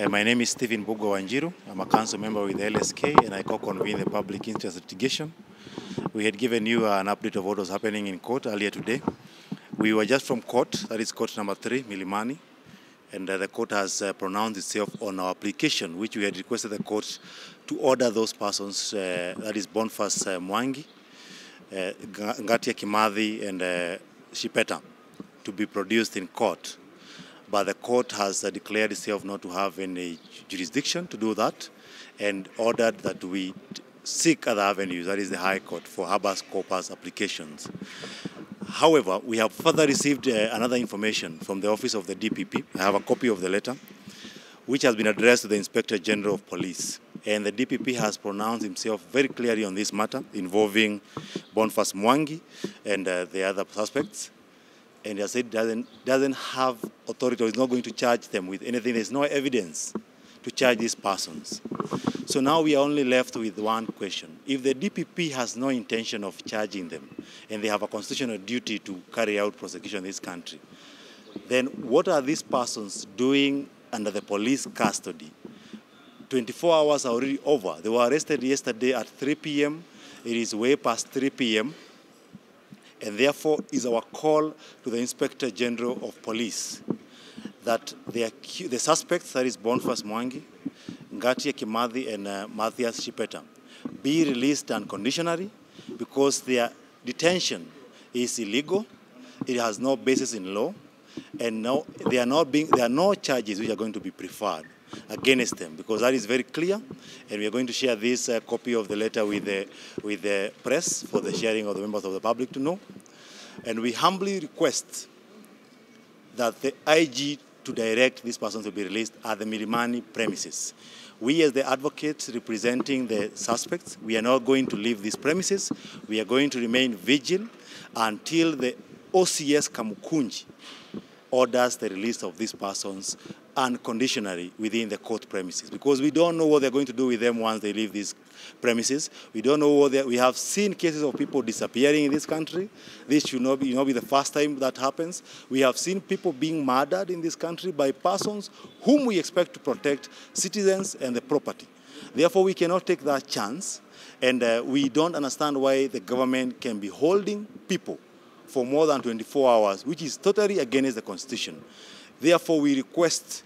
My name is Stephen Wanjiru. I'm a council member with the LSK and I co-convene the public interest litigation. We had given you an update of what was happening in court earlier today. We were just from court, that is court number 3, Milimani, and the court has pronounced itself on our application, which we had requested the court to order those persons, that is Boniface Mwangi, Ngatia Kimathi and Shipeta, to be produced in court. But the court has declared itself not to have any jurisdiction to do that and ordered that we seek other avenues, that is the High Court, for habeas corpus applications. However, we have further received another information from the office of the DPP. I have a copy of the letter, which has been addressed to the Inspector General of Police. And the DPP has pronounced himself very clearly on this matter involving Boniface Mwangi and the other suspects. And he has said doesn't have authority or is not going to charge them with anything. There's no evidence to charge these persons. So now we are only left with one question. If the DPP has no intention of charging them and they have a constitutional duty to carry out prosecution in this country, then what are these persons doing under the police custody? 24 hours are already over. They were arrested yesterday at 3 p.m. It is way past 3 p.m. And therefore is our call to the Inspector General of Police that the suspects, that is Boniface Mwangi, Ngatia Kimathi and Matthias Shipeta, be released unconditionally because their detention is illegal, it has no basis in law, and there are no charges which are going to be preferred against them, because that is very clear, and we are going to share this copy of the letter with the press for the sharing of the members of the public to know. And we humbly request that the IG to direct these persons to be released at the Milimani premises. We as the advocates representing the suspects, we are not going to leave these premises. We are going to remain vigilant until the OCS Kamukunji orders the release of these persons unconditionally within the court premises, because we don't know what they're going to do with them once they leave these premises. We don't know what we have seen cases of people disappearing in this country. This should not be the first time that happens. We have seen people being murdered in this country by persons whom we expect to protect citizens and the property. Therefore, we cannot take that chance, and we don't understand why the government can be holding people for more than 24 hours, which is totally against the Constitution. Therefore, we request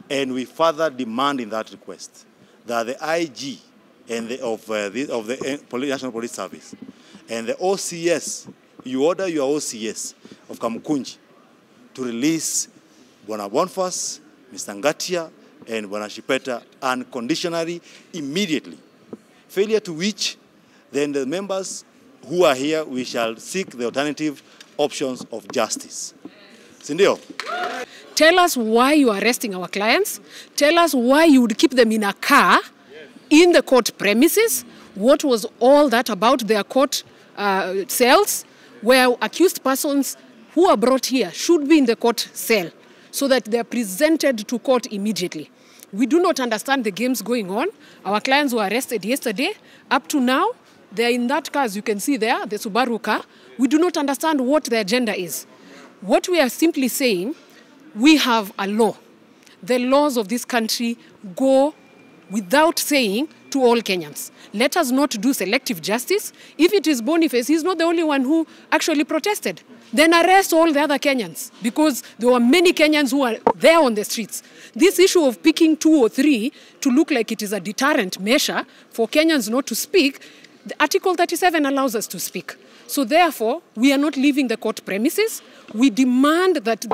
and we further demand in that request that the IG and of the National Police Service and the OCS, you order your OCS of Kamukunji to release Bwana Boniface, Mr. Ngatia, and Bwana Shipeta unconditionally, immediately. Failure to which, then the members who are here, we shall seek the alternative options of justice. Sindio? Tell us why you are arresting our clients. Tell us why you would keep them in a car in the court premises. What was all that about their court cells, where accused persons who are brought here should be in the court cell so that they are presented to court immediately. We do not understand the games going on. Our clients were arrested yesterday. Up to now, they are in that car, as you can see there, the Subaru car. We do not understand what the agenda is. What we are simply saying, we have a law. The laws of this country go without saying to all Kenyans. Let us not do selective justice. If it is Boniface, he's not the only one who actually protested. Then arrest all the other Kenyans, because there were many Kenyans who are there on the streets. This issue of picking 2 or 3 to look like it is a deterrent measure for Kenyans not to speak, the Article 37 allows us to speak. So therefore, we are not leaving the court premises. We demand that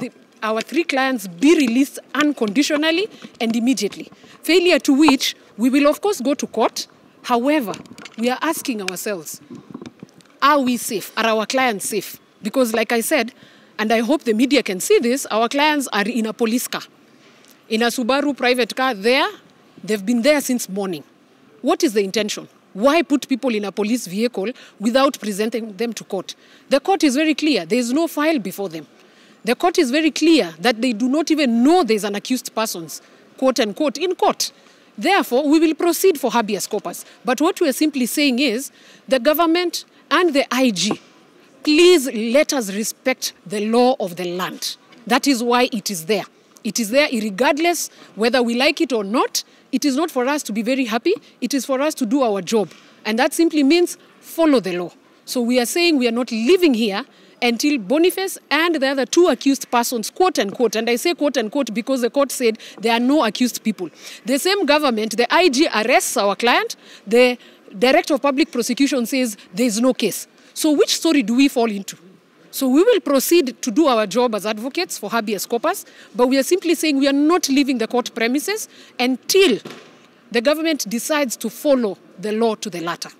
our 3 clients be released unconditionally and immediately. Failure to which, we will of course go to court. However, we are asking ourselves, are we safe? Are our clients safe? Because like I said, and I hope the media can see this, our clients are in a police car. In a Subaru private car there. They've been there since morning. What is the intention? Why put people in a police vehicle without presenting them to court? The court is very clear. There is no file before them. The court is very clear that they do not even know there is an accused person, quote unquote, in court. Therefore, we will proceed for habeas corpus. But what we are simply saying is the government and the IG, please let us respect the law of the land. That is why it is there. It is there regardless whether we like it or not. It is not for us to be very happy. It is for us to do our job. And that simply means follow the law. So we are saying we are not living here until Boniface and the other 2 accused persons, quote unquote, and I say quote unquote because the court said there are no accused people. The same government, the IG arrests our client, the Director of Public Prosecution says there is no case. So which story do we fall into? So we will proceed to do our job as advocates for habeas corpus, but we are simply saying we are not leaving the court premises until the government decides to follow the law to the letter.